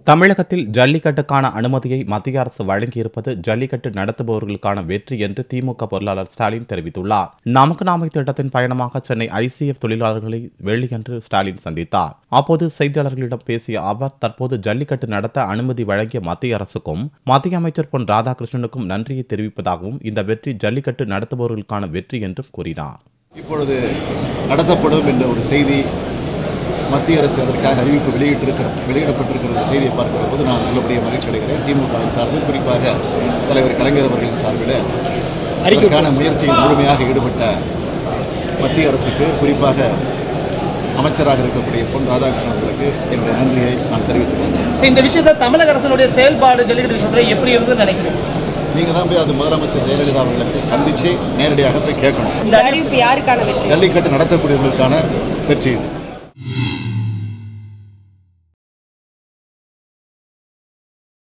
தமிழகத்தில் ஜல்லிக்கட்டுக்கான அனுமதியை மத்திய அரசு வழங்கியிருப்பது ஜல்லிக்கட்டு நடத்துபவர்களுக்கான வெற்றி என்று திமுக பொருளாளர் ஸ்டாலின் தெரிவித்துள்ளார். நமக்கு நாமை திட்டத்தின் பயணமாக சென்னை ICF தொழிலாளர்களை வெள்ளியன்று ஸ்டாலின் சந்தித்தார். அப்போது செய்தியாளர்களிடம் பேசிய அவர், தற்போது ஜல்லிக்கட்டு நடத்த அனுமதி வழங்கிய மத்திய அரசுக்கும் மத்திய அமைச்சர் பொன் ராதாகிருஷ்ணனுக்கும் நன்றியை தெரிவிப்பதாகவும், இந்த வெற்றி ஜல்லிக்கட்டு நடத்துபவர்களுக்கான வெற்றி என்றும் கூறினார். இப்பொழுது நடத்தப்படும் என்ற ஒரு செய்தி மத்திய அரசு அதற்காக அறிவிப்பு வெளியிடப்பட்டிருக்கிற செய்தியை பார்க்கிற போது நான் நல்லபடியாக மகிழ்ச்சி அடைகிறேன். திமுகவின் சார்பில், குறிப்பாக தலைவர் கலைஞர் அவர்களின் சார்பில் அதற்கான முயற்சியில் முழுமையாக ஈடுபட்ட மத்திய அரசுக்கு, குறிப்பாக அமைச்சராக இருக்கக்கூடிய பொன் ராதாகிருஷ்ணன் அவர்களுக்கு என்னுடைய நன்றியை நான் தெரிவித்துள்ளேன். இந்த விஷயத்தை தமிழக அரசினுடைய செயல்பாடு ஜல்லிக்கட்டு விஷயத்தில் எப்படி இருந்ததுன்னு நினைக்கிறேன்? நீங்கள் தான் போய் அது முதலமைச்சர் ஜெயலலிதா அவர்களை சந்தித்து நேரடியாக போய் கேட்கணும். இந்த அறிவிப்பு யாருக்கான வெற்றி? ஜல்லிக்கட்டு நடத்தக்கூடியவர்களுக்கான வெற்றி இது.